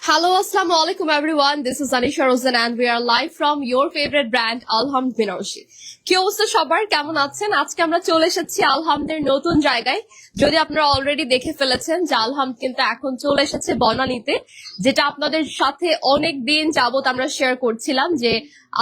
Hello, Assalamu alaikum everyone. This is Anisha Rosen and we are live from your favorite brand Alhamd Binaroshi. কি অবস্থা সবার, কেমন আছেন? আজকে আমরা চলে এসেছি আলহামদের নতুন জায়গায়। যদি আপনারা অলরেডি দেখে ফেলেছেন যে আলহামদ কিন্তু এখন চলে এসেছে বনানীতে, যেটা আপনাদের সাথে অনেক দিন যাবত আমরা শেয়ার করছিলাম যে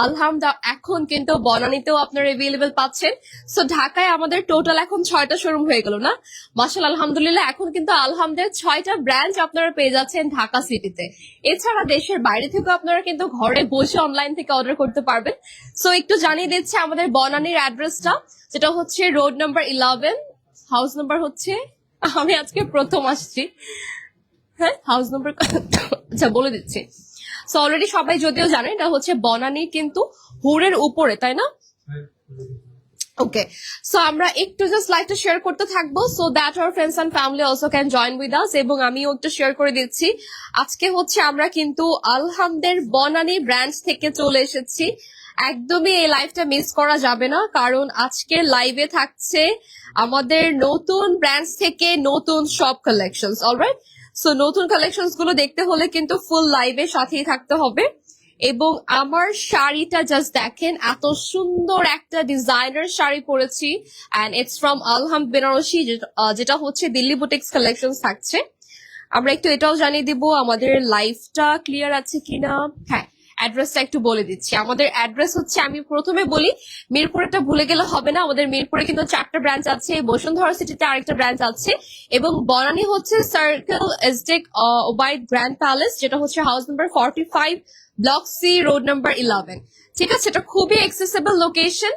আলহামদ এখন কিন্তু বনানীতেও আপনারা এভেলেবেল পাচ্ছেন। সো ঢাকায় আমাদের টোটাল এখন 6টা শোরুম হয়ে গেল না? মাশাআল্লাহ, আলহামদুলিল্লাহ। এখন কিন্তু আলহামদের 6টা ব্রাঞ্চ আপনারা পেয়ে যাচ্ছেন ঢাকা সিটিতে। এছাড়া দেশের বাইরে থেকে আপনারা কিন্তু ঘরে বসে অনলাইন থেকে অর্ডার করতে পারবেন। সো একটু জানিয়ে দিচ্ছি আমাদের বনানীর অ্যাড্রেসটা, যেটা হচ্ছে রোড নাম্বার 11, হাউস নাম্বার হচ্ছে, আমি আজকে প্রথম আসছি, হ্যাঁ হাউস নাম্বার আচ্ছা বলে দিচ্ছি। সো অলরেডি সবাই যদিও জানে এটা হচ্ছে বনানী কিন্তু হুরের উপরে, তাই না? ওকে, সো আমরা একটু জাস্ট লাইভটা শেয়ার করতে থাকবো so that our friends and family also can join with us. এবং আমিও একটু শেয়ার করে দিচ্ছি, আজকে হচ্ছে আমরা কিন্তু আলহামদের বনানী ব্রাঞ্চ থেকে চলে এসেছি। একদমই এই লাইভটা মিস করা যাবে না, কারণ আজকে লাইভে থাকছে আমাদের নতুন ব্রাঞ্চ থেকে নতুন সব কালেকশনস। অলরাইট, সো নতুন কালেকশনস গুলো দেখতে হলে কিন্তু ফুল লাইভের সাথেই থাকতে হবে। এবং আমার শাড়িটা জাস্ট দেখেন, এত সুন্দর একটা ডিজাইনার শাড়ি পরেছি and it's from Alhamd Banarasi, যেটা হচ্ছে দিল্লি বুটিক্স কালেকশন থাকছে। আমরা একটু এটাও জানিয়ে দিব আমাদের লাইভটা ক্লিয়ার আছে কিনা। হ্যাঁ, অ্যাড্রেসটা একটু বলে দিচ্ছি। আমাদের অ্যাড্রেস হচ্ছে, আমি প্রথমে বলি, মিরপুরেটা ভুলে গেলে হবে না। আমাদের মিরপুরে কিন্তু 4টা ব্রাঞ্চ আছে, বসুন্ধরা সিটিতে আরেকটা ব্রাঞ্চ আছে, এবং বনানী হচ্ছে সার্কেল এস্টেক ওবাইদ গ্র্যান্ড প্যালেস, যেটা হচ্ছে house number 45, block C, road number 11। ঠিক আছে, এটা খুবই অ্যাক্সেসিবল লোকেশন।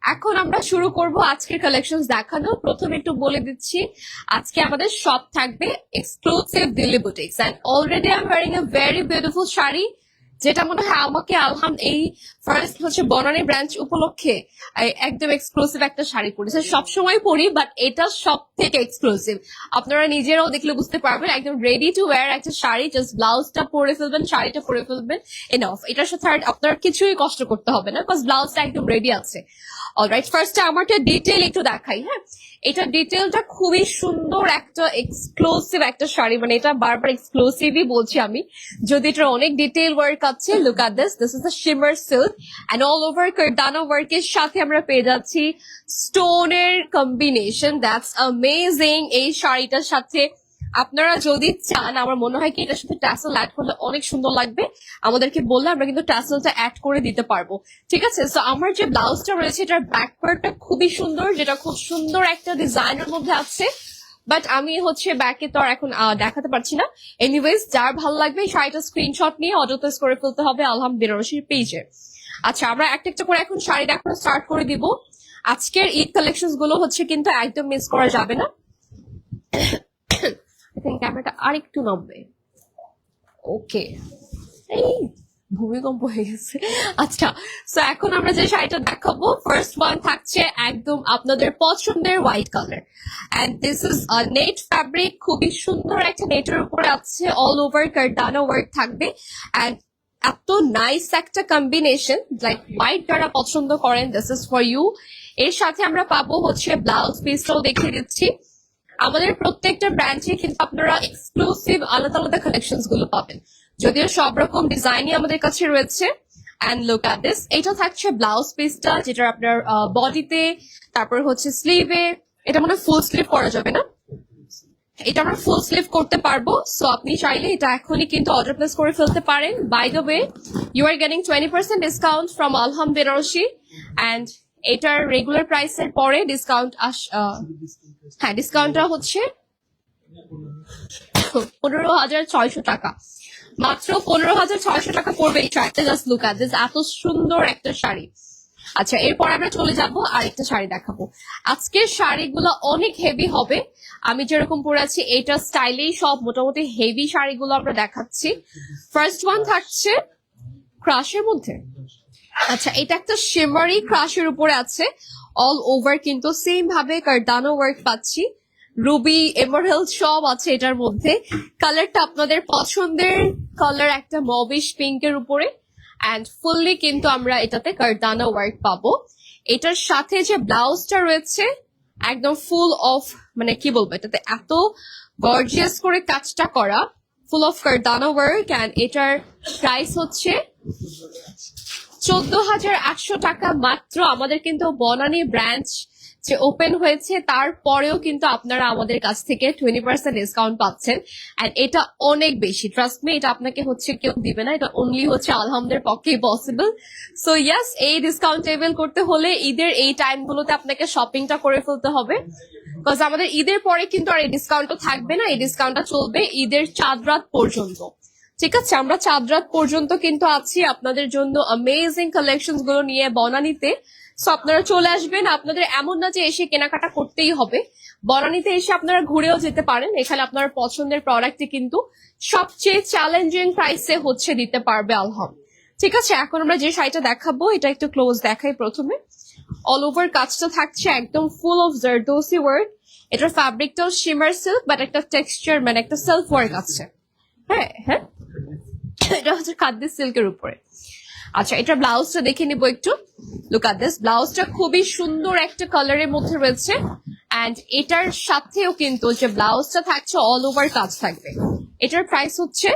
এখন আমরা শুরু করব আজকের কালেকশন দেখানো। প্রথমে একটু বলে দিচ্ছি, আজকে আমাদের শপ থাকবে exclusive Delhi boutiques and already I am wearing a very beautiful sari, যেটা মনে হয় আমাকে আলহামদ এই ফার্স্ট হচ্ছে বনানী ব্রাঞ্চ উপলক্ষে একদম এক্সক্লুসিভ একটা শাড়ি পরেছে। সবসময় পরি, বাট এটা সব থেকে এক্সক্লুসিভ। আপনারা নিজেরাও দেখলে বুঝতে পারবেন, একদম রেডি টু ওয়্যার একটা শাড়ি। জাস্ট ব্লাউজটা পরে ফেলবেন, শাড়িটা পরে ফেলবেন, এনাফ। এটার সাথে আর আপনার কিছুই কষ্ট করতে হবে না, বিকজ ব্লাউজটা একদম রেডি আছে। অলরাইট, ফার্স্টে আমারটা ডিটেইল একটু দেখাই। হ্যাঁ, এটা ডিটেইলটা খুবই সুন্দর একটা এক্সক্লুসিভ একটা শাড়ি, মানে এটা বারবার এক্সক্লুসিভই বলছি আমি, যদি এটা অনেক ডিটেইল ওয়ার্ক আছে। Look at this, this is the shimmer silk and all over কারদানা ওয়ার্কের সাথে আমরা পেয়ে যাচ্ছি স্টোনের কম্বিনেশন। That's amazing. এই শাড়িটার সাথে আপনারা যদি চান, আমার মনে হয় কি এটার সাথে ট্যাসেল অ্যাড করলে অনেক সুন্দর লাগবে। আমাদেরকে বললে আমরা কিন্তু ট্যাসেলটা অ্যাড করে দিতে পারবো। ঠিক আছে, সো আমার যে ব্লাউজটা রয়েছে এটার ব্যাক পার্টটা খুবই সুন্দর, যেটা খুব সুন্দর একটা ডিজাইনের মধ্যে আছে, বাট আমি হচ্ছে ব্যাকে তো আর এখন দেখাতে পারছি না। এনিওয়েজ, যার ভালো লাগবে শাড়িটা স্ক্রিনশট নিয়ে অর্ডার প্লেস করে ফেলতে হবে আলহামদ বেনারসির পেজে। আচ্ছা, আমরা একটা একটা করে এখন শাড়ি দেখানো স্টার্ট করে দিব। আজকের ঈদ কালেকশন গুলো হচ্ছে কিন্তু একদম মিস করা যাবে না। ক্যামেরাটা আর একটু নামবে। ওকে, এই ভূমিকম্প হয়ে গেছে। আচ্ছা, সো এখন আমরা যে শাড়িটা দেখাবো, ফার্স্ট ওয়ান থাকছে একদম আপনাদের পছন্দের white colour and this is net fabric. খুবই সুন্দর একটা নেটের উপরে আছে, অল ওভার কারদানা ওয়ার্ক থাকবে এন্ড এত নাইস একটা কম্বিনেশন। লাইক হোয়াইট যারা পছন্দ করেন, দিস ইজ ফর ইউ। এর সাথে আমরা পাবো হচ্ছে ব্লাউজ পিসটাও দেখিয়ে দিচ্ছি। আমাদের প্রত্যেকটা ব্রাঞ্চে কিন্তু আপনারা এক্সক্লুসিভ আলাদা আলাদা কালেকশন গুলো পাবেন, যদিও সব রকম ডিজাইনই আমাদের কাছে রয়েছে। এন্ড লুক এট দিস, এটা থাকছে ব্লাউজ পিসটা, যেটা আপনার বডিতে, তারপর হচ্ছে স্লিভে। এটা মনে ফুল স্লিভ করা যাবে না, এটা আমরা ফুল স্লিভ করতে পারবো। সো আপনি চাইলে এটা এখনই কিন্তু অর্ডার প্লেস করে ফেলতে পারেন। By the way, you are getting 20% discount from Alhamd Benarasi and এটার রেগুলার প্রাইসের পরে ডিসকাউন্ট হ্যাঁ, ডিসকাউন্টটা হচ্ছে 15,600 টাকা, মাত্র 15,600 টাকা পড়বে এই শাড়িটা। জাস্ট লুক এট দিস, এত সুন্দর একটা শাড়ি। আচ্ছা, এরপর আমরা চলে যাবো আরেকটা শাড়ি দেখাবো। আজকের শাড়িগুলো অনেক হেভি হবে, আমি যেরকম পরে আছি এটা স্টাইলেই সব মোটামুটি হেভি শাড়িগুলো আমরা দেখাচ্ছি। ফার্স্ট ওয়ান থাকছে ক্রাশের মধ্যে। আচ্ছা, এটা একটা শিমারি ক্রাশের উপরে আছে, অল ওভার কিন্তু সেম ভাবে কার্দানো ওয়ার্ক পাচ্ছি, রুবি এমারাল্ড সব আছে এটার মধ্যে। কালারটা আপনাদের পছন্দের কালার, একটা মবিশ পিঙ্কের উপরে, অ্যান্ড ফুললি কিন্তু আমরা এটাতে কার্দানো ওয়ার্ক পাবো। এটার সাথে যে ব্লাউজটা রয়েছে একদম ফুল অফ, মানে কি বলবো, এটাতে এত গর্জিয়াস করে কাজটা করা, ফুল অফ কার্দানো ওয়ার্ক। অ্যান্ড এটার প্রাইস হচ্ছে 14,800 টাকা মাত্র। আমাদের কিন্তু বনানী ব্রাঞ্চ যে ওপেন হয়েছে তারপরেও কিন্তু আপনারা আমাদের কাছ থেকে 20% ডিসকাউন্ট পাচ্ছেন, এন্ড এটা অনেক বেশি, ট্রাস্ট মি, এটা আপনাকে হচ্ছে কেউ দিবে না, এটা অনলি হচ্ছে আলহামদের পক্ষেই পসিবল। সো ইয়াস, এই ডিসকাউন্ট টেবল করতে হলে ঈদের এই টাইম গুলোতে আপনাকে শপিংটা করে ফেলতে হবে, বিকজ আমাদের ঈদের পরে কিন্তু আর এই ডিসকাউন্টটা থাকবে না, এই ডিসকাউন্টটা চলবে ঈদের চাঁদ রাত পর্যন্ত। ঠিক আছে, আমরা চাঁদ রাত পর্যন্ত কিন্তু আছি আপনাদের জন্য অ্যামেজিং কালেকশন গুলো নিয়ে বনানীতে। সো আপনারা চলে আসবেন, আপনাদের এমন না যে এসে কেনাকাটা করতেই হবে, বনানীতে এসে আপনারা ঘুরেও যেতে পারেন। এখানে আপনার পছন্দের প্রোডাক্টটি কিন্তু সবচেয়ে চ্যালেঞ্জিং প্রাইসে হচ্ছে দিতে পারবে আলহাম। ঠিক আছে, এখন আমরা যে শাড়িটা দেখাবো এটা একটু ক্লোজ দেখাই। প্রথমে অল ওভার কাজটা থাকছে একদম ফুল অফ জারদোসি ওয়ার্ক। এটার ফ্যাব্রিকটাও শিমার সিল্ক, বাট একটা টেক্সচার মানে একটা সেলফ ওয়ার্ক আছে। হ্যাঁ হ্যাঁ, এটা হচ্ছে খাদ্য সিল্কের উপরে। আচ্ছা, এটা ব্লাউজটা দেখে নিবো একটু। লুক আট দিস, ব্লাউজটা খুবই সুন্দর একটা কালারের মধ্যে রয়েছে, এন্ড এটার সাথেও কিন্তু যে ব্লাউজটা থাকছে অল ওভার কাজ থাকবে। এটার প্রাইস হচ্ছে,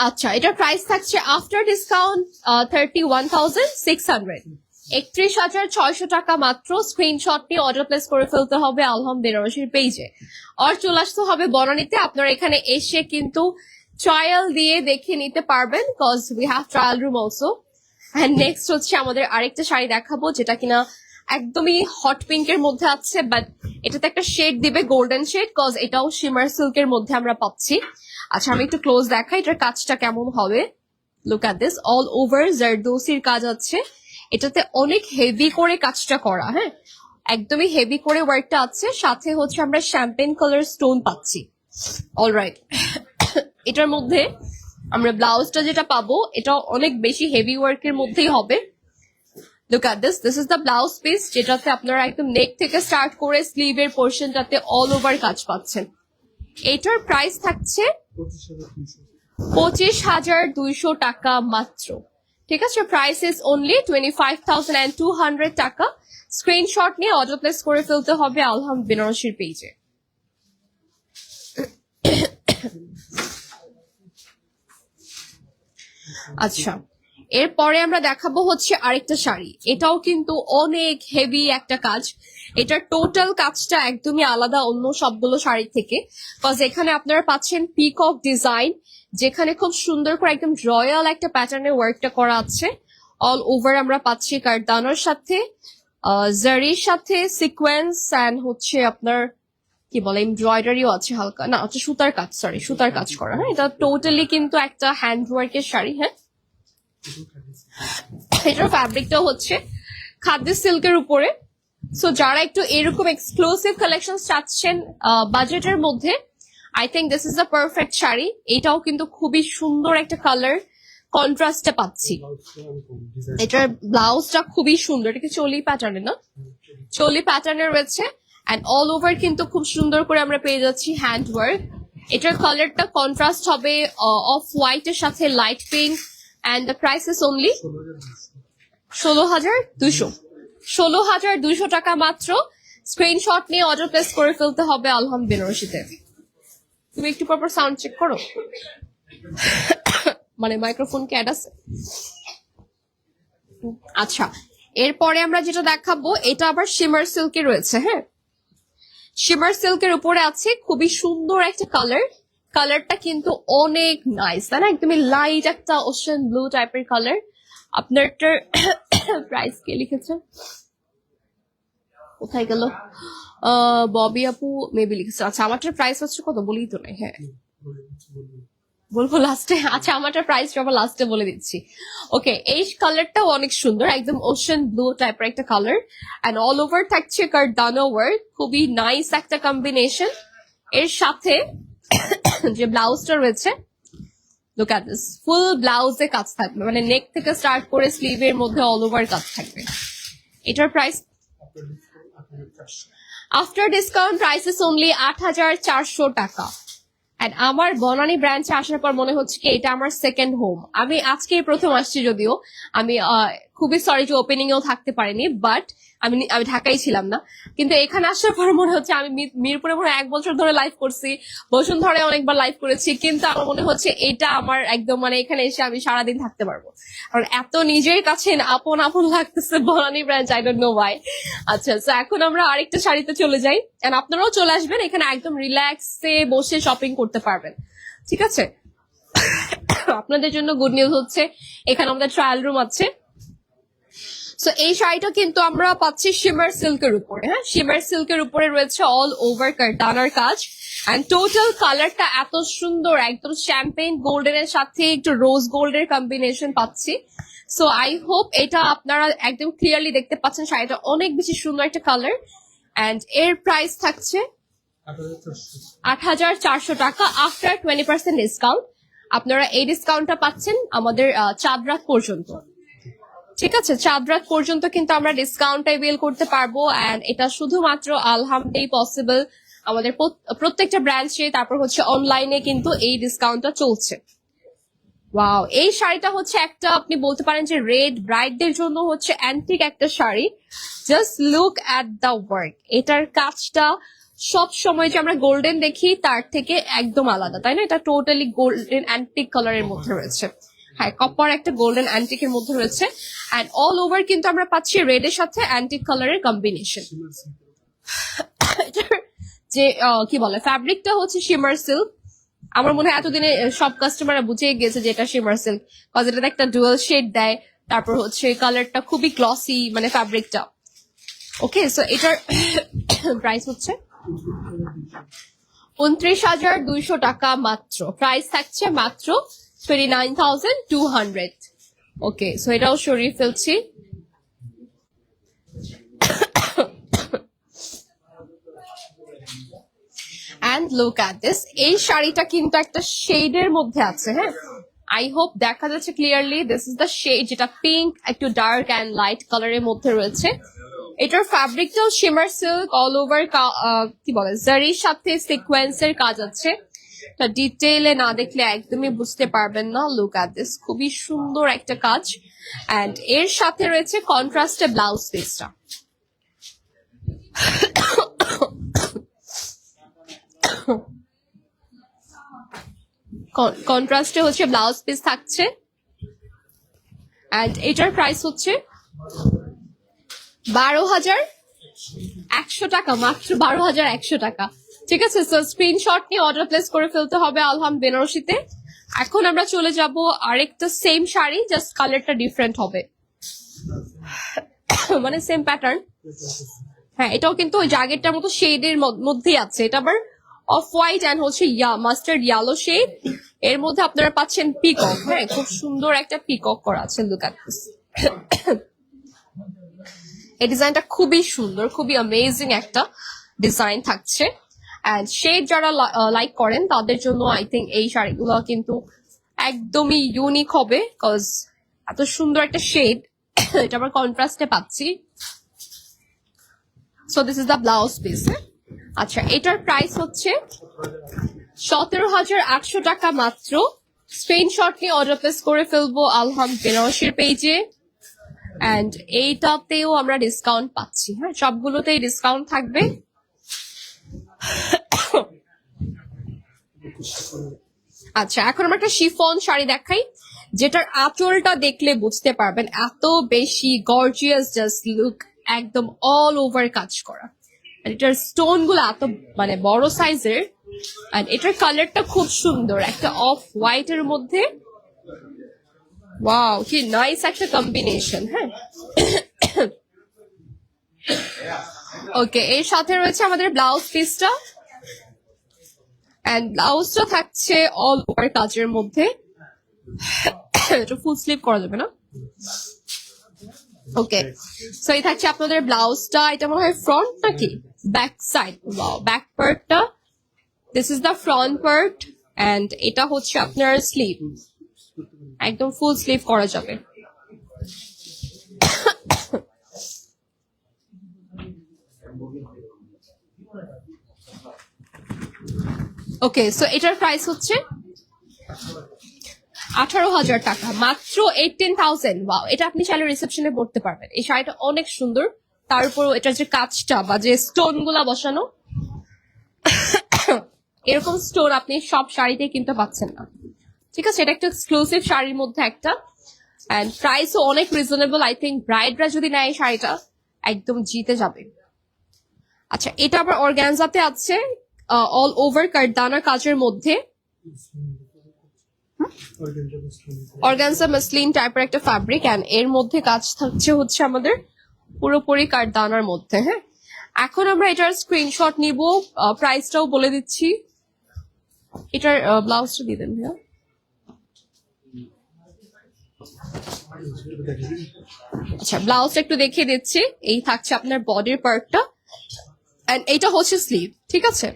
আচ্ছা এটার প্রাইস থাকছে আফটার ডিসকাউন্ট 31,600, 31,600 টাকা মাত্র। স্ক্রিনশট নিয়ে অর্ডার প্লেস করে ফেলতে হবে আলহাম বেনারসির পেজে, আর চলে আসতে হবে বনানীতে। আপনারা এখানে এসে কিন্তু ট্রায়াল দিয়ে দেখে নিতে পারবেন, cause we have trial room also. And next হচ্ছে আমাদের আরেকটা শাড়ি দেখাবো, যেটা কিনা একদমই হট পিঙ্কের মধ্যে আছে, বাট এটাতে একটা শেড দিবে গোল্ডেন শেড, কজ এটাও শিমার সিল্কের মধ্যে আমরা পাচ্ছি। আচ্ছা, আমি একটু ক্লোজ দেখাই এটার কাজটা কেমন হবে। Look at this, all over জারদোসির কাজ আছে, এটাতে অনেক হেভি করে কাজটা করা। হ্যাঁ, একদমই হেভি করে ওয়ার্কটা আছে, সাথে হচ্ছে আমরা শ্যাম্পেন কালার স্টোন পাচ্ছি। অলরাইট, এটার মধ্যে আমরা ব্লাউজটা যেটা পাবো এটা অনেক বেশি হেভি ওয়ার্কের মধ্যেই হবে। Look at this, this is the blouse piece, যেটাতে আপনারা একদম নেক থেকে স্টার্ট করে স্লিভের পোর্শনটাতে অল ওভার কাজ পাচ্ছেন। এটার প্রাইস থাকছে 25,200 টাকা মাত্র। ঠিক আছে, প্রাইস ইজ অনলি 25,200 টাকা। স্ক্রিনশট নিয়ে অর্ডার প্লেস করে ফেলতে হবে আলহাম বেনারসির পেজে। আচ্ছা, এরপরে আমরা দেখাবো হচ্ছে আরেকটা শাড়ি, এটাও কিন্তু অনেক হেভি একটা কাজ। এটার টোটাল কাজটা একদমই আলাদা অন্য সবগুলো শাড়ি থেকে, কজ এখানে আপনারা পাচ্ছেন পিকক ডিজাইন, যেখানে খুব সুন্দর করে একদম রয়্যাল একটা প্যাটার্নের ওয়ার্কটা করা আছে। অল ওভার আমরা পাচ্ছি কারদানোর সাথে, জারির সাথে সিকোয়েন্স, অ্যান্ড হচ্ছে আপনার কি বলে এমব্রয়ডারিও আছে হালকা, না হচ্ছে সুতার কাজ, সরি সুতার কাজ করা। হ্যাঁ, এটা টোটালি কিন্তু একটা হ্যান্ড ওয়ার্কের শাড়ি। হ্যাঁ, এটার ফ্যাব্রিকটা হচ্ছে খাদ্য সিল্কের উপরে। সো যারা একটু এরকম এক্সক্লুসিভ কালেকশন চাচ্ছেন বাজেটের মধ্যে, I think this is the perfect sari. এটাও কিন্তু খুবই সুন্দর একটা কালার কন্ট্রাস্টে পাচ্ছি। এটার ব্লাউজটা খুবই সুন্দর, এটা কি চলি প্যাটার্নের, না চলি প্যাটার্নের রয়েছে, অ্যান্ড অল ওভার কিন্তু খুব সুন্দর করে আমরা পেয়ে যাচ্ছি হ্যান্ড ওয়ার্ক। এটার কালারটা কন্ট্রাস্ট হবে অফ হোয়াইট এর সাথে light pink, and the price is only 16,200, 16,200 টাকা মাত্র। স্ক্রিনশট নিয়ে অর্ডার প্লেস করে ফেলতে হবে আলহাম বেনারসিতে। তুমি একটু পর সাউন্ড চেক করো, মানে মাইক্রোফোন কি অ্যাড আছে? আচ্ছা, এরপরে আমরা যেটা দেখাবো এটা আবার শিমার সিল্কে রয়েছে। হ্যাঁ, শিমার সিল্কের উপরে আছে খুবই সুন্দর একটা কালার, কালারটা কিন্তু অনেক নাইস, তাই না? একদমই লাইট একটা ওশেন ব্লু টাইপের কালার। আপনারটার প্রাইস কে লিখেছে, কোথায় গেল? ববি আপু মেবি লিখেছে। আচ্ছা, আমারটার প্রাইস হচ্ছে কত বলি তো নাই। হ্যাঁ, বলবো লাস্টে। আচ্ছা, আমারটার প্রাইস সবার লাস্টে বলে দিচ্ছি। ওকে, এই কালারটাও অনেক সুন্দর, একদম ওশেন ব্লু টাইপের একটা কালার, এন্ড অল ওভার থাকছে কারদানো ওয়ার্ক, খুবই নাইস একটা কম্বিনেশন। এর সাথে যে ব্লাউজটা রয়েছে, লুক এট দিস, ফুল ব্লাউজে কাজ থাকবে, মানে নেক থেকে স্টার্ট করে স্লিভের মধ্যে অল ওভার কাজ থাকবে। এটার price after discount price is only ৮,৪০০ টাকা। এন্ড আমার বনানী ব্রাঞ্চে আসার পর মনে হচ্ছে কি এটা আমার সেকেন্ড হোম। আমি আজকে প্রথম আসছি, যদিও আমি খুবই সরি যে ওপেনিং এও থাকতে পারিনি, বাট আমি ঢাকায় ছিলাম না, কিন্তু এখানে আসার পর মনে হচ্ছে আমি মিরপুরে মনে হয় 1 বছর ধরে লাইভ করছি, বসুন্ধরায় অনেকবার লাইভ করেছি, কিন্তু আমার মনে হচ্ছে এটা আমার একদম মানে এখানে এসে আমি সারাদিন থাকতে পারবো, কারণ এত নিজের কাছে আপন আপন লাগতেছে Banani branch, I don't know Y. আচ্ছা, তো এখন আমরা আরেকটা শাড়িতে চলে যাই, এন্ড আপনারাও চলে আসবেন, এখানে একদম রিল্যাক্সে বসে শপিং করতে পারবেন, ঠিক আছে? আপনাদের জন্য গুড নিউজ হচ্ছে এখানে আমাদের ট্রায়াল রুম আছে। সো এই শাড়িটা কিন্তু আমরা পাচ্ছি শিমার সিল্কের উপরে, হ্যাঁ, শিমার সিল্কের উপরে রয়েছে অল ওভার কাটানার কাজ, এন্ড টোটাল কালারটা এত সুন্দর, একদম শ্যাম্পেন গোল্ডেন এর সাথে একটু রোজ গোল্ডের কম্বিনেশন পাচ্ছি। সো আই হোপ এটা আপনারা একদম ক্লিয়ারলি দেখতে পাচ্ছেন, শাড়িটা অনেক বেশি সুন্দর একটা কালার, এন্ড এর প্রাইস থাকছে ৮,৪০০ টাকা আফটার 20% ডিসকাউন্ট। আপনারা এই ডিসকাউন্টটা পাচ্ছেন আমাদের চাঁদ রাত পর্যন্ত, ঠিক আছে? চাঁদ রাত পর্যন্ত কিন্তু আমরা ডিসকাউন্টটা এভেল করতে পারবো, এন্ড এটা শুধুমাত্র আলহামডেই পসিবল, আমাদের প্রত্যেকটা ব্রাঞ্চে, তারপর হচ্ছে অনলাইনে কিন্তু এই ডিসকাউন্টটা চলছে। ওয়াও, এই শাড়িটা হচ্ছে একটা আপনি বলতে পারেন যে রেড ব্রাইডদের জন্য হচ্ছে অ্যান্টিক একটা sari. Just look at the work, এটার কাজটা সব সময় যে আমরা গোল্ডেন দেখি তার থেকে একদম আলাদা, তাই না? এটা টোটালি গোল্ডেন অ্যান্টিক কালারের মধ্যে রয়েছে, হ্যাঁ, কপার একটা গোল্ডেন অ্যান্টিকের মধ্যে রয়েছে, এন্ড অল ওভার কিন্তু আমরা পাচ্ছি রেড এর সাথে অ্যান্টিক কালারের কম্বিনেশন। এটার যে কি বলে ফ্যাব্রিকটা হচ্ছে শিমার সিল্ক। আমার মনে হয় এতদিনে সব কাস্টমাররা বুঝে গেছে যে এটা শিমার সিল্ক, কজ এটাতে একটা ডুয়াল শেড দেয়, তারপর হচ্ছে কালারটা খুবই গ্লসি, মানে ফ্যাব্রিকটা। ওকে, সো এটার প্রাইস হচ্ছে ২৯,২০০ টাকা মাত্র, প্রাইস থাকছে মাত্র 29,200। ওকে, সো এটাও সরিয়ে ফেলছি। অ্যান্ড লুক অ্যাট দিস, এই শাড়িটা কিন্তু একটা শেডের মধ্যে আছে, হ্যাঁ, আই হোপ দেখা যাচ্ছে clearly. This is the shade, যেটা পিঙ্ক একটু ডার্ক অ্যান্ড লাইট কালারের মধ্যে রয়েছে। এটার ফ্যাব্রিকটাও শিমার সিল্ক, অল ওভার কি বলে জারির সাথে সিকোয়েন্সের কাজ আছে, ডিটেইলে না দেখলে একদমই বুঝতে পারবেন না। লুক অ্যাট দিস, খুবই সুন্দর একটা কাজ, অ্যান্ড এর সাথে রয়েছে কন্ট্রাস্টে ব্লাউজ পিসটা। কন্ট্রাস্টে হচ্ছে ব্লাউজ পিস থাকছে, এন্ড এটার প্রাইস হচ্ছে ১২,১০০ টাকা, মাত্র ১২,১০০ টাকা, ঠিক আছে? সো স্ক্রিনশট নিয়ে অর্ডার প্লেস করে ফেলতে হবে আলহাম বেনারসিতে। এখন আমরা চলে যাব আরেকটা সেম শাড়ি, জাস্ট কালারটা ডিফারেন্ট হবে, মানে সেম প্যাটার্ন, হ্যাঁ, এটাও কিন্তু ওই জাগেরটার মতো শেডের মধ্যেই আছে, এটা আবার অফ হোয়াইট অ্যান্ড হচ্ছে মাস্টার্ড ইয়েলো শেড, এর মধ্যে আপনারা পাচ্ছেন পিকক, হ্যাঁ, খুব সুন্দর একটা পিকক করা আছে। লুক অ্যাট দিস, এই ডিজাইনটা খুবই সুন্দর, খুবই অ্যামেজিং একটা ডিজাইন থাকছে, এন্ড শেড যারা লাইক করেন তাদের জন্য আই থিঙ্ক এই শাড়িগুলো কিন্তু একদমই ইউনিক হবে, কজ এত সুন্দর একটা শেড, এটা আবার কন্ট্রাস্টে পাচ্ছি। So this is the blouse piece. আচ্ছা, এটার প্রাইস হচ্ছে ১৭,৮০০ টাকা মাত্র। স্ক্রিনশট নিয়ে অর্ডার প্লেস করে ফেলবো আলহাম বেনারসির পেজে, এন্ড এইটাতেও আমরা ডিসকাউন্ট পাচ্ছি, হ্যাঁ, সবগুলোতেই ডিসকাউন্ট থাকবে। আচ্ছা, এখন আমরা একটা শিফন শাড়ি দেখাই, যেটার আঁচলটা দেখলে বুঝতে পারবেন এত বেশি গর্জিয়াস, জাস্ট লুক, একদম অল ওভার কাজ করা, এটার স্টোন গুলো এত মানে বড় সাইজের, আর এটার কালারটা খুব সুন্দর, একটা অফ হোয়াইট এর মধ্যে, ওয়াও, কি নাইস একটা কম্বিনেশন, হ্যাঁ। ওকে, এর সাথে রয়েছে আমাদের ব্লাউজ পিসটা, এন্ড ব্লাউজটা থাকছে অল ওভার কাজের মধ্যে, এটা ফুল স্লিভ করা যাবে না। ওকে, সো এই থাকছে আপনাদের ব্লাউজটা, এটা মনে হয় ফ্রন্ট নাকি ব্যাক সাইড, ওয়াও, ব্যাক পার্টটা, this is the front part, and এটা হচ্ছে আপনার স্লিভ, একদম ফুল স্লিভ করা যাবে। ওকে, সো এটার প্রাইস হচ্ছে 18,000 টাকা, মাত্র 18,000। ওয়াও, এটা আপনি চাইলে রিসেপশনে পড়তে পারবেন। এই শাড়িটা অনেক সুন্দর, তার উপর এটার যে কাজটা বা যে স্টোন গুলা বসানো, এরকম স্টোন আপনি সব শাড়িতে কিনতে পাচ্ছেন না। ঠিক আছে, এটা একটা এক্সক্লুসিভ শাড়ির মধ্যে একটা, এন্ড প্রাইসও অনেক রিজনেবল। আই থিঙ্ক ব্রাইডরা যদি নেয় এই শাড়িটা একদম জিতে যাবে। আচ্ছা, এটা আবার অর্গানজাতে আছে, অল ওভার কারদানা কাজের মধ্যে, অর্গানজা মাসলিন টাইপের একটা ফ্যাব্রিক, এন্ড এর মধ্যে কাজ থাকছে হচ্ছে আমাদের পুরোপুরি কারদানার মধ্যে। হ্যাঁ, এখন আমরা এটার স্ক্রিনশট নিব, প্রাইসটাও বলে দিচ্ছি। এটার ব্লাউজটা দিয়ে দেন ভাইয়া। আচ্ছা, ব্লাউজটা একটু দেখিয়ে দিচ্ছি। এই থাকছে আপনার বডির পার্টটা, এন্ড এইটা হচ্ছে স্লিভ। ঠিক আছে,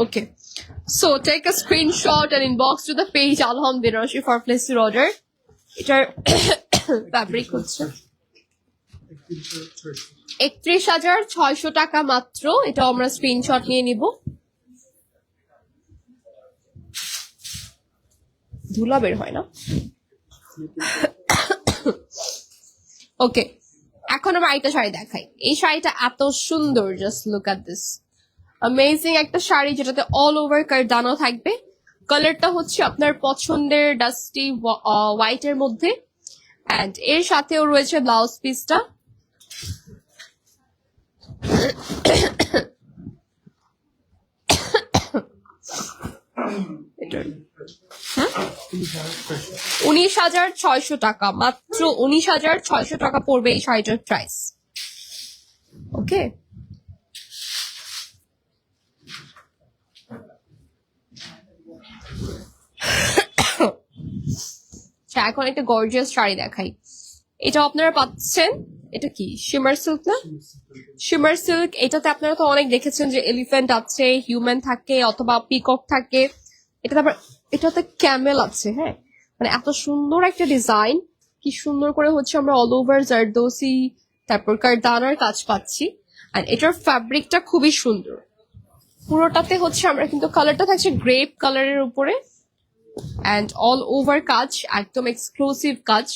okay, so take a screenshot and inbox to the page Alham Benarasi for place your order. এটার ফ্যাব্রিক হচ্ছে 31,600 টাকা মাত্র। এটা আমরা স্ক্রিনশট নিয়ে নিব। ধুলা বের হয় না। ওকে, এখন আমরা আরেকটা শাড়ি দেখাই। এই শাড়িটা এত সুন্দর, just look at this, amazing একটা শাড়ি যেটাতে অল ওভার কারদানা থাকবে। কালারটা হচ্ছে আপনার পছন্দের ডাস্টি হোয়াইট এর মধ্যে, এন্ড এর সাথেও রয়েছে ব্লাউজ পিসটা। এটার 19,600 টাকা, মাত্র 19,600 টাকা পড়বে এই শাড়িটার প্রাইস। ওকে, এখন একটা গর্জিয়াস শাড়ি দেখাই। এটা আপনারা পাচ্ছেন, এটা কি শিমার সিল্ক না? Shimmer silk. এটাতে আপনারা তো অনেক দেখেছেন যে এলিফ্যান্ট আছে, হিউম্যান থাকে অথবা পিকক থাকে। এটাতে আবার এটাতে ক্যামেল আছে। হ্যাঁ, মানে এত সুন্দর একটা ডিজাইন, কি সুন্দর করে হচ্ছে আমরা অল ওভার জারদোসি তারপর কারদানার কাজ পাচ্ছি। আর এটার ফ্যাব্রিকটা খুবই সুন্দর, পুরোটাতে হচ্ছে আমরা কিন্তু কালারটা থাকছে গ্রেপ কালারের উপরে, অ্যান্ড অল ওভার কাজ, একদম এক্সক্লুসিভ কাজ।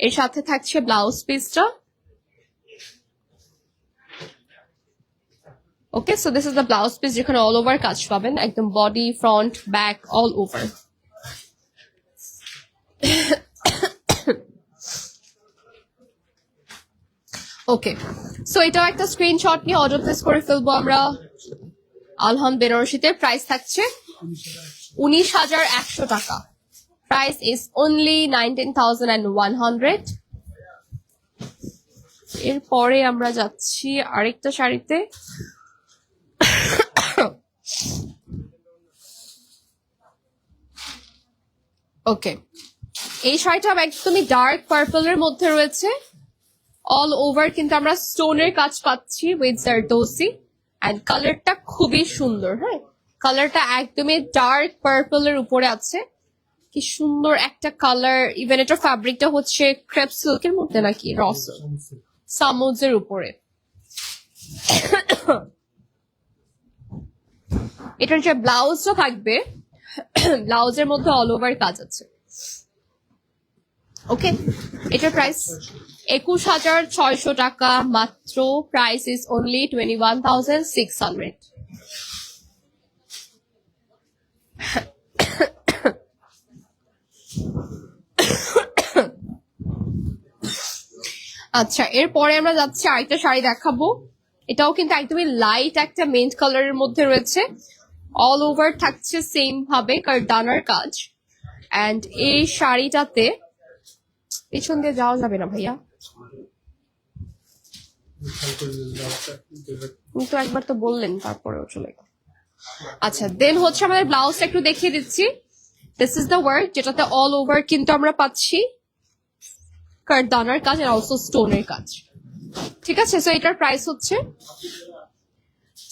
এর সাথে থাকছে ব্লাউজ পিসটা। Okay, so this is the blouse piece, যেখানে অল ওভার কাজ পাবেন, একদম body, front, back, all over. Okay, so এটাও একটা স্ক্রিনশট নিয়ে অর্ডার প্লেস করে ফেলবো আমরা আলহাম বেনারসিতে। প্রাইস থাকছে 19,100 টাকা। Price is only 19,100। এরপরে আমরা যাচ্ছি আরেকটা শাড়িতে। ওকে, এই শাড়িটা একদমই ডার্ক পার্পলের মধ্যে রয়েছে, অল ওভার কিন্তু আমরা স্টোনের কাজ পাচ্ছি উইথ জারদোসি, এন্ড কালারটা খুবই সুন্দর। হ্যাঁ, কালারটা একদমই ডার্ক পার্পলের উপরে আছে, কি সুন্দর একটা কালার। ইভেন এটার ফ্যাব্রিকটা হচ্ছে ক্রেপ সিল্কের মধ্যে নাকি রস সামুজের উপরে। এটার যে ব্লাউজটা থাকবে, ব্লাউজের মধ্যে অল ওভার কাজ আছে। ওকে, এটার প্রাইস 21,600 টাকা মাত্র। Price is only 21,600। আচ্ছা, এরপরে আমরা যাচ্ছি আরেকটা শাড়ি দেখাবো। এটাও কিন্তু একদমই লাইট একটা মেন্ট কালারের মধ্যে রয়েছে, অল ওভার থাকছে সেম ভাবে কারদানার কাজ, এন্ড এই শাড়িটাতে পেছন দিয়ে যাওয়া যাবে না ভাইয়া, কিন্তু একবার তো বললেন, তারপরেও চলে গেল। আচ্ছা, দেন হচ্ছে আমাদের ব্লাউজটা একটু দেখিয়ে দিচ্ছি। দিস ইজ দ্য ওয়ার্ক, যেটাতে অল ওভার কিন্তু আমরা পাচ্ছি কারদানার কাজ আর অলসো স্টোনের কাজ। ঠিক আছে, সো এটার প্রাইস হচ্ছে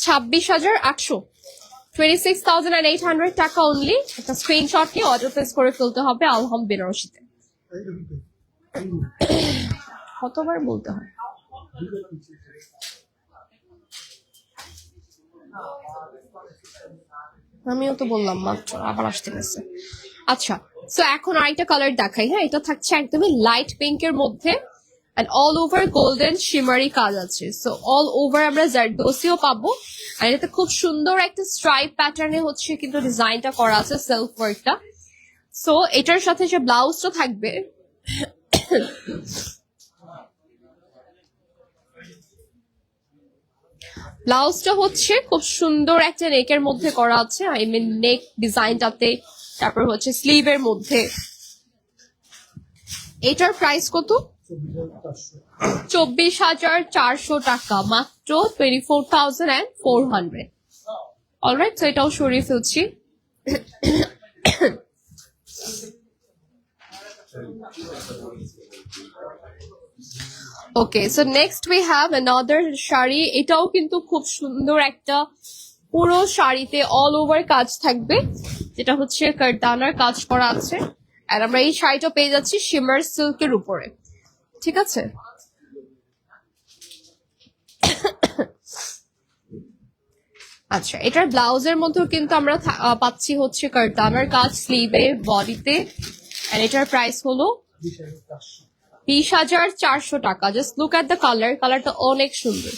26,800, 26,800 টাকা অনলি। একটা স্ক্রিনশট নিয়ে অর্ডার প্লেস করে ফেলতে হবে আলহাম বেনারসিতে। কতবার বলতে হয়? আমিও তো বললাম মাত্র, আবার আসতে গেছে। আচ্ছা, সো এখন আরেকটা কালার দেখাই। হ্যাঁ, এটা থাকছে একদমই লাইট পিঙ্কের মধ্যে and all over golden shimmery কাজ আছে। সো অল ওভার আমরা জারদোসিও পাবো, আর এটাতে খুব সুন্দর একটা স্ট্রাইপ প্যাটার্নে হচ্ছে কিন্তু ডিজাইনটা করা আছে, সেলফ ওয়ার্কটা। সো এটার সাথে যে ব্লাউজটা থাকবে, ব্লাউজটা হচ্ছে খুব সুন্দর একটা নেকের মধ্যে করা আছে, আই মিন নেক ডিজাইনটাতে, তারপর হচ্ছে স্লিভের মধ্যে। এটার প্রাইস কত? 24,400 টাকা, মাত্র 24,400। অলরাইট, তো এটাও সরিয়ে ফেলছি। Okay, so next we have another sari. এটাও কিন্তু খুব সুন্দর একটা, পুরো শাড়িতে অল ওভার কাজ থাকবে, যেটা হচ্ছে কারদানার কাজ করা আছে। আর আমরা এই শাড়িটা পেয়ে যাচ্ছি শিমার সিল্কের উপরে, ঠিক আছে? আচ্ছা, এটার ব্লাউজের মধ্যেও কিন্তু আমরা পাচ্ছি হচ্ছে কারদানার কাজ স্লিভে, বডিতে। আর এটার প্রাইস হলো 20,400 টাকা। Just look at the colour, কালারটা অনেক সুন্দর।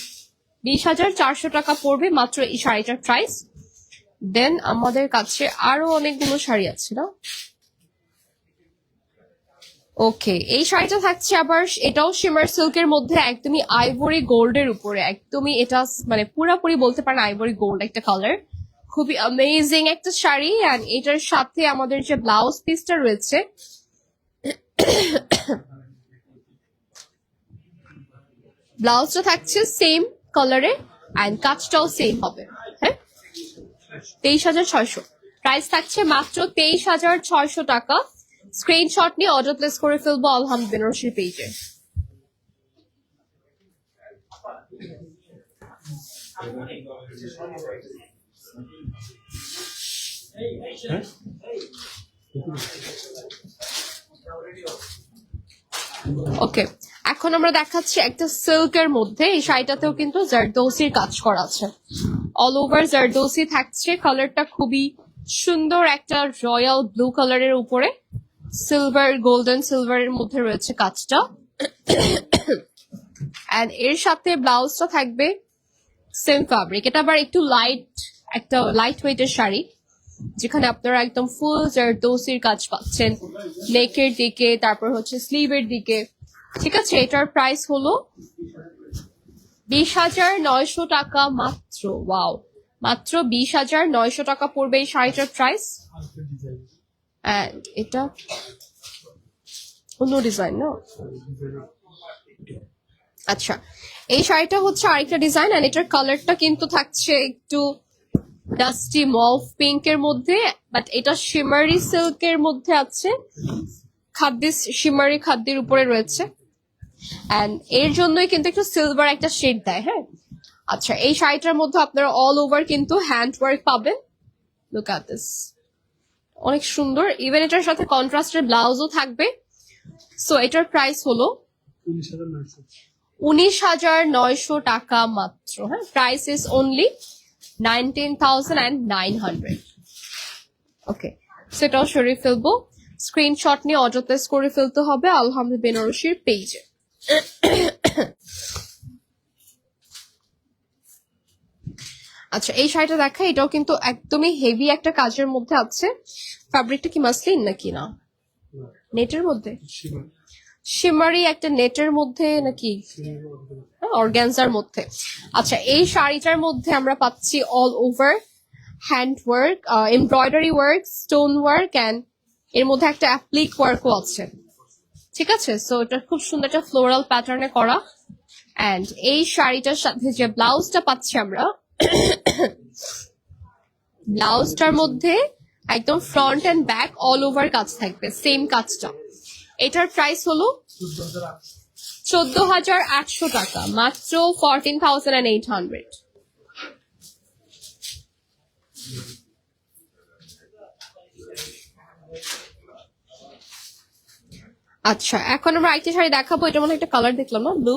20,400 টাকা পড়বে মাত্র এই শাড়িটার প্রাইস। দেন আমাদের কাছে আরো অনেকগুলো শাড়ি আছে না? ওকে, এই শাড়িটা থাকছে আবার, এটাও শিমার সিল্কের মধ্যে, একদমই আইভরি গোল্ডের উপরে, একদমই এটা মানে পুরাপুরি বলতে পারেন আইভরি গোল্ড একটা কালার। খুবই অ্যামেজিং একটা শাড়ি। অ্যান্ড এটার সাথে আমাদের যে ব্লাউজ পিসটা রয়েছে, ব্লাউজটা থাকছে সেম কালারে অ্যান্ড কাজটাও সেম হবে। হ্যাঁ, 23,600 প্রাইস থাকছে, মাত্র 23,600 টাকা। স্ক্রিনশট নিয়ে অর্ডার প্লেস করে ফেলবো আলহাম বেনারসির পেজে। ওকে, এখন আমরা দেখাচ্ছি একটা সিল্কের মধ্যে। এই শাড়িটাতেও কিন্তু জারদোসির কাজ করা আছে, অল ওভার জারদোসি থাকছে। কালারটা খুবই সুন্দর, একটা রয়্যাল ব্লু কালারের উপরে সিলভার, গোল্ডেন সিলভারের মধ্যে রয়েছে কাজটা। এন্ড এর সাথে ব্লাউজটা থাকবে সেম ফ্যাব্রিক। এটা আবার একটু লাইট, একটা লাইট ওয়েটের শাড়ি, যেখানে আপনারা একদম ফুল জারদোসির কাজ পাচ্ছেন নেকের দিকে, তারপর হচ্ছে স্লিভের দিকে, ঠিক আছে? এটার প্রাইস হলো 20,900 টাকা মাত্র। ওয়াও, মাত্র 20,900 টাকা পড়বে এই শাড়িটার প্রাইস। এন্ড এটা অন্য ডিজাইন না? আচ্ছা, এই শাড়িটা হচ্ছে আরেকটা ডিজাইন, আর এটার কালারটা কিন্তু থাকছে একটু ডাস্টি মভ পিঙ্কের মধ্যে, বাট এটা শিমারি সিল্কের মধ্যে আছে, খাদ্দি শিমারি খাদ্যের উপরে রয়েছে। এন্ড এর জন্যই কিন্তু একটু সিলভার একটা শেড দেয়। হ্যাঁ, আচ্ছা, এই শাড়িটার মধ্যে আপনারা অল ওভার কিন্তু হ্যান্ড ওয়ার্ক পাবেন। লুক এট দিস, অনেক সুন্দর। ইভেন এটার সাথে কন্ট্রাস্টের ব্লাউজও থাকবে। সো এটার প্রাইস হলো 19,900 টাকা মাত্র। হ্যাঁ, প্রাইস ইজ অনলি 19,900। ওকে, সেটাও সরিয়ে ফেলবো। স্ক্রিনশট নিয়ে অর্ডার প্লেস করে ফেলতে হবে আলহাম বেনারসির পেজে। আচ্ছা, এই শাড়িটা দেখা, এটাও কিন্তু একদমই হেভি একটা কাজের মধ্যে আছে। ফ্যাব্রিকটা কি মাসলিন নাকি না নেটের মধ্যে? শিমারি একটা নেটের মধ্যে নাকি অর্গানজার মধ্যে। আচ্ছা, এই শাড়িটার মধ্যে আমরা পাচ্ছি all over hand work, embroidery work, stone work, and এর মধ্যে একটা অ্যাপ্লিক ওয়ার্কও আছে, ঠিক আছে? সো এটা খুব সুন্দর একটা ফ্লোরাল প্যাটার্নে করা। অ্যান্ড এই শাড়িটার সাথে যে ব্লাউজটা পাচ্ছি আমরা, ব্লাউজটার মধ্যে একদম front end back all over কাজ থাকবে, সেম কাজটা। এটার প্রাইস হলো 14,800 টাকা, মাত্র 14,800। আচ্ছা, এখন আমরা আরেকটি শাড়ি দেখাবো। এটা মনে একটা কালার দেখলাম না, ব্লু।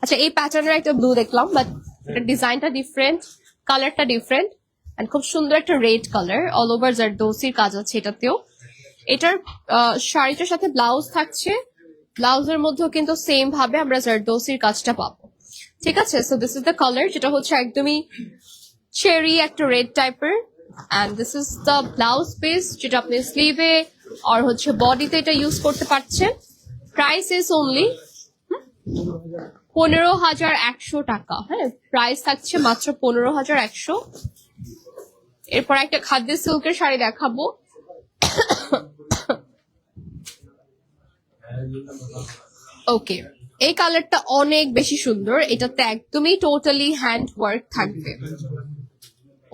আচ্ছা, এই প্যাটার্নের একটা ব্লু দেখলাম, বাট এটা ডিজাইনটা ডিফারেন্ট, কালারটা ডিফারেন্ট, এন্ড খুব সুন্দর একটা রেড কালার, অল ওভার জারদৌসির কাজ আছে এটাতেও। এটার শাড়িটার সাথে ব্লাউজ থাকছে, ব্লাউজের মধ্যেও কিন্তু সেম ভাবে আমরা জারদৌসির কাজটা পাবো। ঠিক আছে, so this is the colour, যেটা হচ্ছে একদমই চেরি একটা রেড টাইপের, and this is the blouse piece, যেটা আপনি স্লিভে আর হচ্ছে বডিতে এটা ইউজ করতে পারছেন। প্রাইস ইজ অনলি 15,100 টাকা। হ্যাঁ, প্রাইস থাকছে মাত্র 15,100। এরপর একটা খাদ্য সিল্কের শাড়ি দেখাবো। ওকে, এই কালারটা অনেক বেশি সুন্দর, এটাতে একদমই টোটালি হ্যান্ড ওয়ার্ক থাকবে।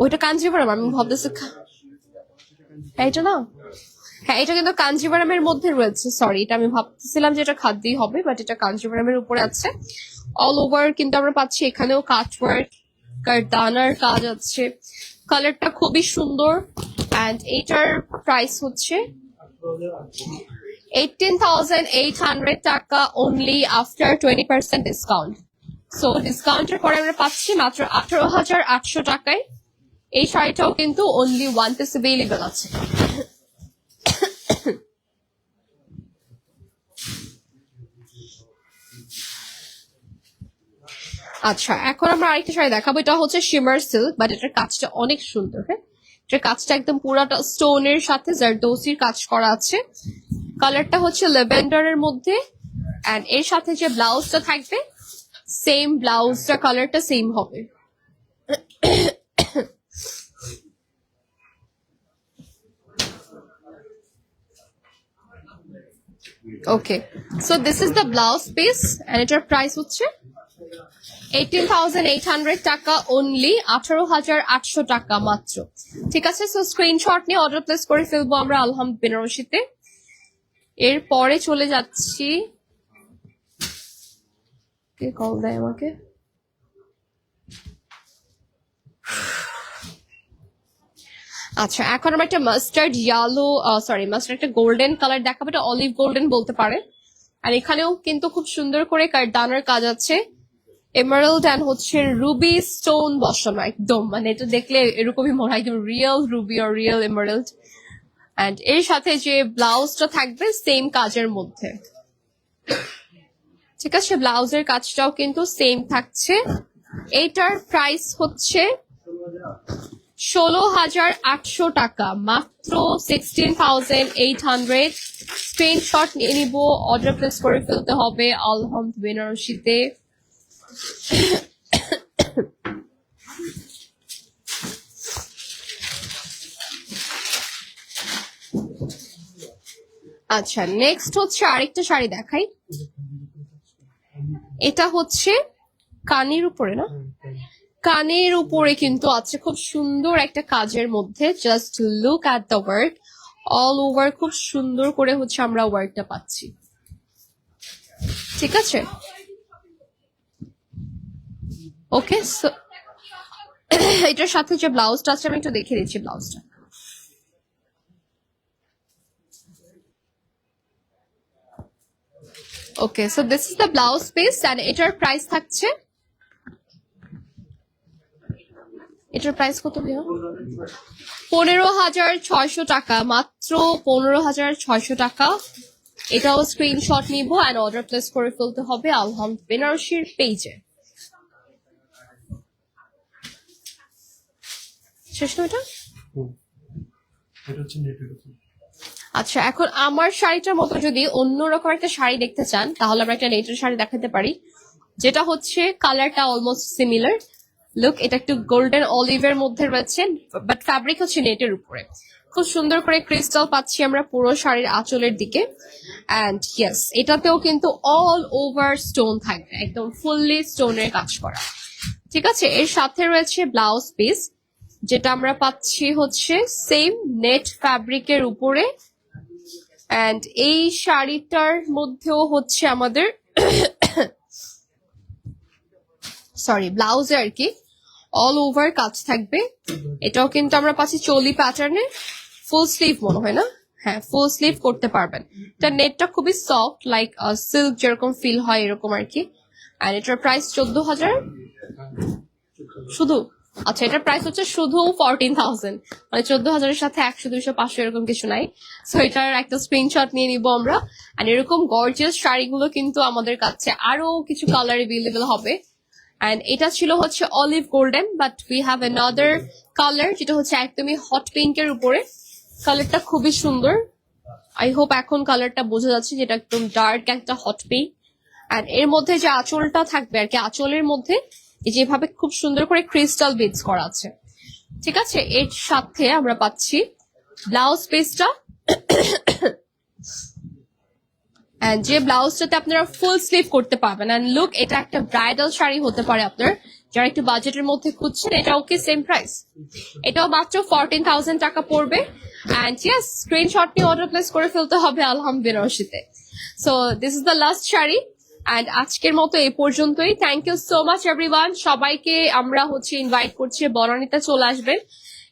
ওইটা কাঞ্জিভারাম, আমি ভাবতেছি এটা না, হ্যাঁ এটা কিন্তু কাঞ্জিভারামের মধ্যে রয়েছে, সরি এটা আমি ভাবতেছিলাম যে এটা খাদ্যই হবে, বাট এটা কাঞ্জিভারামের উপরে আছে। অল ওভার কিন্তু আমরা পাচ্ছি এখানেও কাটওয়ার্ক, কারদানার কাজ আছে, কালারটা খুবই সুন্দর। অ্যান্ড এইটার প্রাইস হচ্ছে 18,800 টাকা অনলি আফটার 20% ডিসকাউন্ট। সো ডিসকাউন্টের পরে আমরা পাচ্ছি মাত্র 18,800 টাকায়। এই শাড়িটাও কিন্তু অনলি ওয়ান পিস অ্যাভেলেবল আছে। আচ্ছা, এখন আমরা আরেকটা শাড়ি দেখাবো, এটা হচ্ছে শিমার সিল্ক, বাট এটার কাজটা অনেক সুন্দর। হ্যাঁ, এটার কাজটা একদম পুরাটা স্টোনের সাথে জারদৌসির কাজ করা আছে। কালারটা হচ্ছে ল্যাভেন্ডারের মধ্যে, এন্ড এর সাথে যে ব্লাউজটা থাকবে সেম ব্লাউজটা কালারটা সেম হবে। Okay, so this is the blouse piece, and এটার প্রাইস হচ্ছে 18,800 টাকা অনলি, 18,800 টাকা মাত্র। ঠিক আছে, সো স্ক্রিনশট নিয়ে অর্ডার প্লেস করে ফেলবো আমরা আলহাম বেনারসিতে। এরপরে চলে যাচ্ছি, কে কল দেয় আমাকে? আচ্ছা, এখন আমরা একটা মাস্টার্ড ইয়েলো, সরি মাস্টার্ড একটা গোল্ডেন কালার দেখাবো, এটা অলিভ গোল্ডেন বলতে পারে। আর এখানেও কিন্তু খুব সুন্দর করে কারদানার কাজ আছে, এমারাল্ড এন্ড হচ্ছে রুবি স্টোন বসানো একদম, মানে এটা দেখলে এরকমই মনে হয় একদম রিয়েল রুবি আর রিয়েল এমারাল্ড। এন্ড এর সাথে যে ব্লাউজটা থাকবে সেম কাজের মধ্যে। ঠিক আছে, ব্লাউজের কাজটাও কিন্তু সেম থাকছে। এইটার প্রাইস হচ্ছে 16,800 টাকা মাত্র, 16,800। স্ক্রিনশট নিয়ে নিব, অর্ডার প্লেস করে ফেলতে হবে আলহাম বেনারসিতে। আচ্ছা, নেক্সট হচ্ছে আরেকটা শাড়ি দেখাই, এটা হচ্ছে কানের উপরে না, কানের উপরে কিন্তু আছে খুব সুন্দর একটা কাজের মধ্যে। Just look at the work, all over খুব সুন্দর করে হচ্ছে আমরা ওয়ার্কটা পাচ্ছি। ঠিক আছে, ওকে, সো এটার সাথে যে ব্লাউজটা আছে আমি একটু দেখিয়ে দিচ্ছি ব্লাউজটা। Okay, so this is the blouse piece, and এটার প্রাইস থাকছে, এটার প্রাইস কত ভাইয়া? 15,600 টাকা মাত্র, 15,600 টাকা। এটাও স্ক্রিনশট নিব এন্ড অর্ডার প্লেস করে ফেলতে হবে আলহাম বেনারসির পেজে। শেষ না এটা? আচ্ছা, এখন আমার শাড়িটার মতো যদি অন্যরকম একটা শাড়ি দেখতে চান, তাহলে আমরা একটা নেটের শাড়ি দেখাতে পারি, যেটা হচ্ছে কালারটা অলমোস্ট সিমিলার। লুক, এটা একটু গোল্ডেন অলিভের মধ্যে রয়েছে, বাট ফ্যাব্রিক হচ্ছে নেটের উপরে। খুব সুন্দর করে ক্রিস্টাল পাচ্ছি আমরা পুরো শাড়ির আঁচলের দিকে। অ্যান্ড ইয়েস, এটাতেও কিন্তু অল ওভার স্টোন থাকবে, একদম ফুললি স্টোনের কাজ করা। ঠিক আছে, এর সাথে রয়েছে ব্লাউজ পিস, যেটা আমরা পাচ্ছি হচ্ছে সেম নেট ফ্যাব্রিকের উপরে। অ্যান্ড এই শাড়িটার মধ্যেও হচ্ছে আমাদের সরি ব্লাউজে আর কি অল ওভার কাজ থাকবে। এটাও কিন্তু আমরা পাচ্ছি চলি প্যাটার্নে, ফুল স্লিভ মনে হয় না, হ্যাঁ ফুল স্লিভ করতে পারবেন। এটা নেটটা খুবই সফট, লাইক সিল্ক যেরকম ফিল হয় এরকম আর কি। এন্ড এটার প্রাইস 14,000 শুধু। আচ্ছা, এটার প্রাইস হচ্ছে শুধু 14,000, মানে 14,000-এর সাথে 100, 200, 500 এরকম কিছু নাই। সো এটার একটা স্ক্রিনশট নিয়ে নিব আমরা। আর এরকম গর্জিয়াস শাড়িগুলো কিন্তু আমাদের কাছে আরো কিছু কালার এভেলেবল হবে। এন্ড এটা ছিল হচ্ছে olive golden, but we have another colour যেটা হচ্ছে একদমই হট পিঙ্কের উপরে। কালারটা খুবই সুন্দর। আই হোপ এখন কালারটা বোঝা যাচ্ছে, যেটা একদম ডার্ক একটা হট পিঙ্ক। আর এর মধ্যে যে আঁচলটা থাকবে আর কি, আঁচলের মধ্যে যেভাবে খুব সুন্দর করে ক্রিস্টাল বিটস করা আছে, ঠিক আছে। এর সাথে আমরা পাচ্ছি ব্লাউজ পিসটা, যে ব্লাউজটাতে আপনারা ফুল স্লিভ করতে পারবেন। এন্ড লুক, এটা একটা ব্রাইডাল শাড়ি হতে পারে আপনার যারা একটু বাজেটের মধ্যে খুঁজছেন। এটা ওকে সেম প্রাইস, এটাও মাত্র 14,000 টাকা পড়বে। এন্ড ইয়েস, স্ক্রিনশট নিয়ে অর্ডার প্লেস করে ফেলতে হবে আলহাম বেনারসিতে। So this is the last sari. And আজকের মতো এই পর্যন্তই। Thank you so much everyone. সবাইকে আমরা হচ্ছে ইনভাইট করছি বনানীতে চলে আসবেন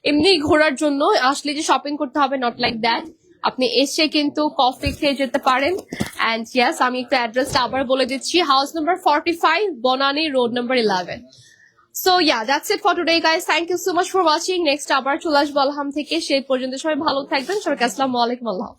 এমনি ঘোরার জন্য। আসলে যে শপিং করতে হবে, নট লাইক দ্যাট। আপনি এসে কিন্তু কফি খেয়ে যেতে পারেন। এন্ড ইয়েস, আমি একটু অ্যাড্রেসটা আবার বলে দিচ্ছি, house number 45, Banani road number 11। So yeah, that's it for today guys. Thank you so much for watching. Next আবার চলে আসবো আলহাম থেকে। সেই পর্যন্ত সবাই ভালো থাকবেন। সবাইকে আসসালামু আলাইকুম। আল্লাহ।